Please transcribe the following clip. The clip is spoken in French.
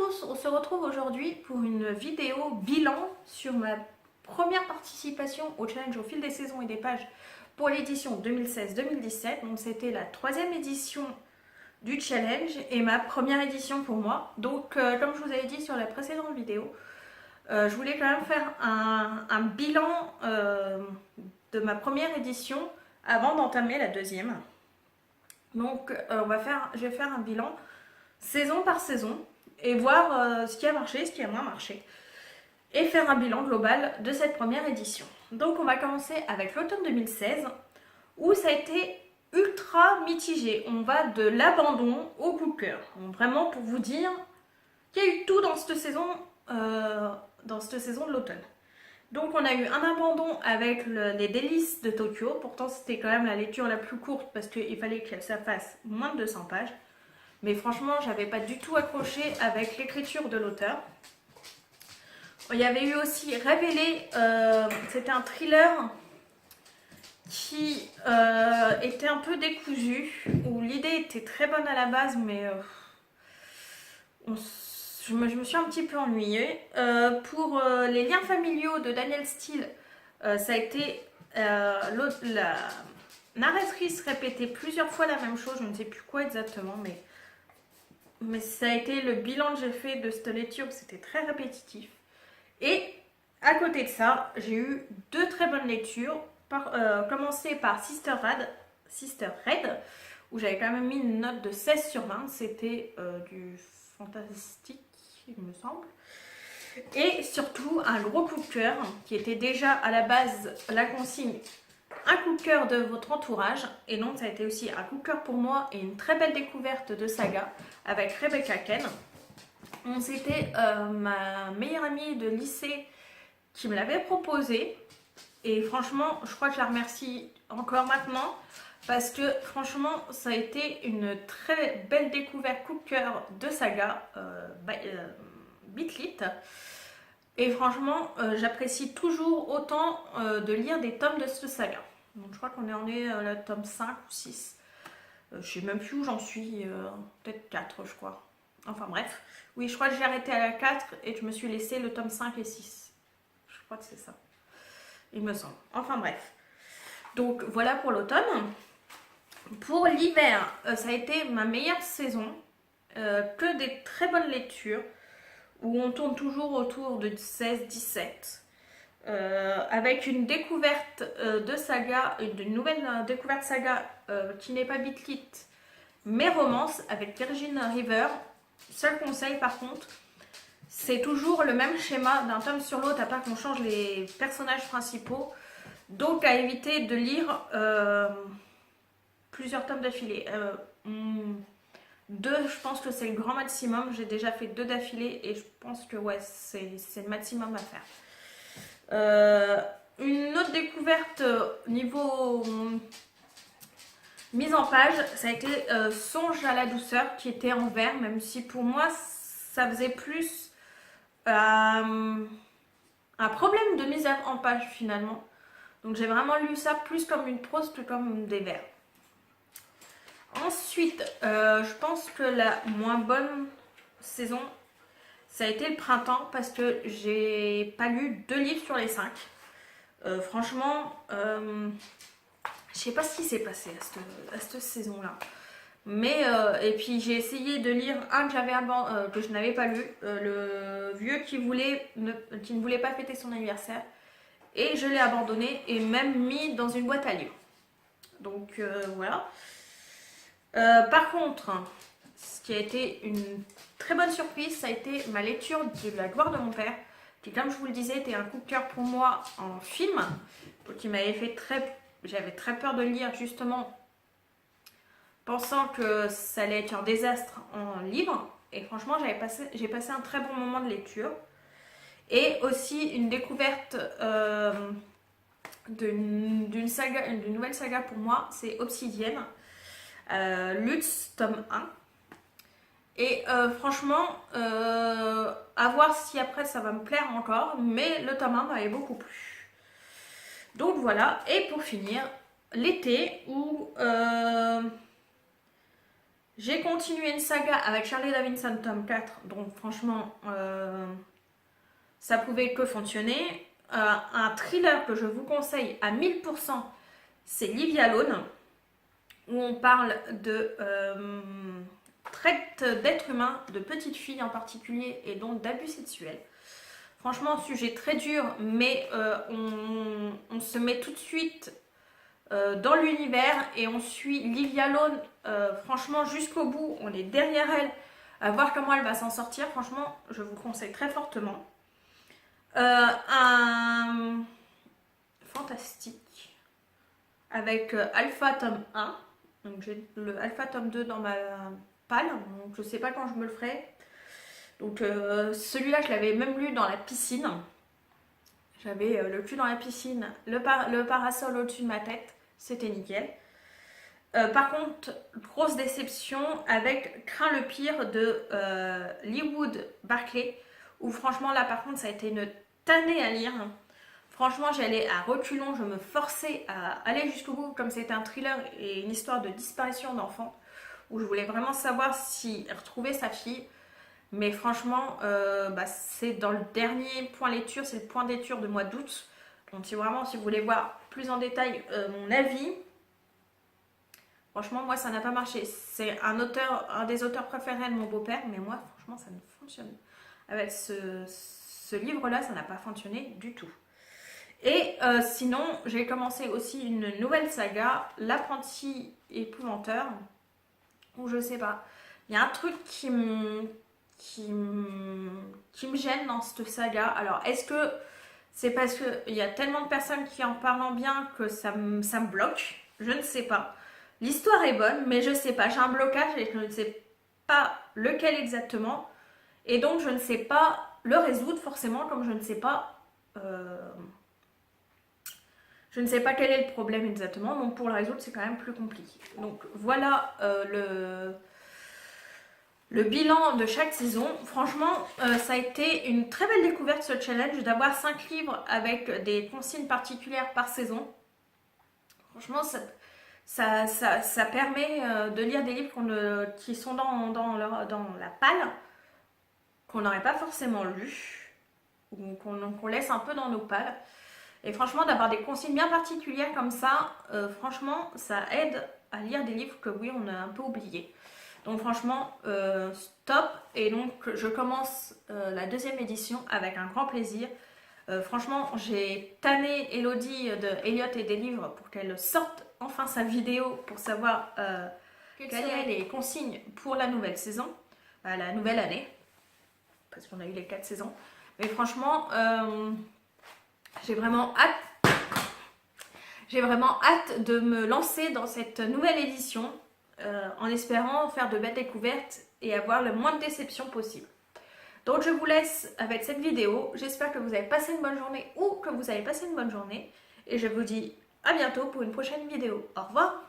tous, on se retrouve aujourd'hui pour une vidéo bilan sur ma première participation au challenge au fil des saisons et des pages pour l'édition 2016-2017. Donc c'était la 3e édition du challenge et ma première édition pour moi. Donc comme je vous avais dit sur la précédente vidéo, je voulais quand même faire un bilan de ma première édition avant d'entamer la deuxième. Donc je vais faire un bilan saison par saison et voir ce qui a marché, ce qui a moins marché et faire un bilan global de cette première édition. Donc on va commencer avec l'automne 2016 où ça a été ultra mitigé. On va de l'abandon au coup de cœur. Donc, vraiment pour vous dire qu'il y a eu tout dans cette saison de l'automne. Donc on a eu un abandon avec les délices de Tokyo. Pourtant c'était quand même la lecture la plus courte parce qu'il fallait que ça fasse moins de 200 pages. Mais franchement, j'avais pas du tout accroché avec l'écriture de l'auteur. Il y avait eu aussi Révélé, c'était un thriller qui était un peu décousu, où l'idée était très bonne à la base, mais je me suis un petit peu ennuyée. Pour les liens familiaux de Danielle Steele, ça a été la narratrice répétait plusieurs fois la même chose, je ne sais plus quoi exactement, mais ça a été le bilan que j'ai fait de cette lecture, c'était très répétitif. Et à côté de ça, j'ai eu 2 très bonnes lectures. Commencer par Sister Red, où j'avais quand même mis une note de 16 sur 20. C'était du fantastique, il me semble. Et surtout, un gros coup de cœur, qui était déjà à la base la consigne. Un coup de cœur de votre entourage, et donc ça a été aussi un coup de cœur pour moi et une très belle découverte de saga avec Rebecca Ken. C'était ma meilleure amie de lycée qui me l'avait proposé, et franchement je crois que je la remercie encore maintenant parce que franchement ça a été une très belle découverte, coup de cœur de saga Bitlit. Et franchement j'apprécie toujours autant de lire des tomes de cette saga. Donc je crois qu'on est à la tome 5 ou 6. Je sais même plus où j'en suis, peut-être 4 je crois. Enfin bref, oui je crois que j'ai arrêté à la 4 et je me suis laissé le tome 5 et 6. Je crois que c'est ça, il me semble. Enfin bref. Donc voilà pour l'automne. Pour l'hiver, ça a été ma meilleure saison. Que des très bonnes lectures où on tourne toujours autour de 16-17. Avec une découverte de saga, une nouvelle découverte saga qui n'est pas Bitlit mais romance avec Virgin River. Seul conseil par contre, c'est toujours le même schéma d'un tome sur l'autre à part qu'on change les personnages principaux. Donc à éviter de lire plusieurs tomes d'affilée. 2, je pense que c'est le grand maximum. J'ai déjà fait 2 d'affilée et je pense que ouais, c'est le maximum à faire. Une autre découverte niveau mise en page, ça a été Songe à la douceur qui était en vert, même si pour moi ça faisait plus un problème de mise en page finalement. Donc j'ai vraiment lu ça plus comme une prose que comme des vers. Ensuite, je pense que la moins bonne saison, ça a été le printemps parce que j'ai pas lu 2 livres sur les 5. Franchement, je sais pas ce qui s'est passé à cette saison-là. Mais, et puis j'ai essayé de lire un que je n'avais pas lu, le vieux qui ne voulait pas fêter son anniversaire. Et je l'ai abandonné et même mis dans une boîte à livres. Donc voilà. Par contre, ce qui a été une très bonne surprise, ça a été ma lecture de La gloire de mon père, qui comme je vous le disais était un coup de cœur pour moi en film, qui m'avait fait j'avais très peur de lire justement, pensant que ça allait être un désastre en livre. Et franchement j'ai passé un très bon moment de lecture. Et aussi une découverte d'une nouvelle saga pour moi, c'est Obsidienne, Lutz, tome 1. Et franchement, à voir si après ça va me plaire encore, mais le tome 1 m'avait beaucoup plu. Donc voilà, et pour finir, l'été où J'ai continué une saga avec Charlie Davidson tome 4, donc franchement, ça pouvait que fonctionner. Un thriller que je vous conseille à 1000%, c'est Leave You Alone, où on parle de traite d'êtres humains, de petites filles en particulier, et donc d'abus sexuels. Franchement, sujet très dur, mais on se met tout de suite dans l'univers et on suit Leave You Alone, franchement, jusqu'au bout. On est derrière elle, à voir comment elle va s'en sortir. Franchement, je vous conseille très fortement. Un fantastique avec Alpha tome 1. Donc j'ai le Alpha tome 2 dans ma palle, donc je sais pas quand je me le ferai. Donc celui-là, je l'avais même lu dans la piscine. J'avais le cul dans la piscine, le parasol au-dessus de ma tête, c'était nickel. Par contre, grosse déception avec Crains le pire de Lee Wood Barclay, où franchement là par contre ça a été une tannée à lire. Franchement, j'allais à reculons, je me forçais à aller jusqu'au bout, comme c'était un thriller et une histoire de disparition d'enfants, où je voulais vraiment savoir s'il retrouvait sa fille. Mais franchement, c'est dans le dernier point lecture, c'est le point de lecture de mois d'août. Donc si vous voulez voir plus en détail mon avis, franchement, moi ça n'a pas marché. C'est un des auteurs préférés de mon beau-père, mais moi franchement ça ne fonctionne. Avec ce livre-là, ça n'a pas fonctionné du tout. Et sinon, j'ai commencé aussi une nouvelle saga, L'apprenti épouvanteur, où je sais pas, il y a un truc qui me gêne dans cette saga. Alors, est-ce que c'est parce qu'il y a tellement de personnes qui en parlent en bien que ça me bloque? Je ne sais pas. L'histoire est bonne, mais je sais pas. J'ai un blocage et je ne sais pas lequel exactement. Et donc, je ne sais pas le résoudre forcément, comme je ne sais pas... je ne sais pas quel est le problème exactement. Donc, pour le résoudre, c'est quand même plus compliqué. Donc, voilà le bilan de chaque saison. Franchement, ça a été une très belle découverte ce challenge d'avoir 5 livres avec des consignes particulières par saison. Franchement, ça permet de lire des livres qui sont dans la palle, qu'on n'aurait pas forcément lu, ou qu'on laisse un peu dans nos palles. Et franchement, d'avoir des consignes bien particulières comme ça, franchement, ça aide à lire des livres que oui, on a un peu oubliés. Donc franchement, stop. Et donc je commence la deuxième édition avec un grand plaisir. Franchement, j'ai tanné Elodie de Elliot et des livres pour qu'elle sorte enfin sa vidéo pour savoir quelles seraient les consignes pour la nouvelle saison, la nouvelle année, parce qu'on a eu les 4 saisons. Mais franchement, j'ai vraiment hâte de me lancer dans cette nouvelle édition. En espérant faire de belles découvertes et avoir le moins de déceptions possible. Donc je vous laisse avec cette vidéo. J'espère que vous avez passé une bonne journée ou que vous avez passé une bonne journée. Et je vous dis à bientôt pour une prochaine vidéo. Au revoir!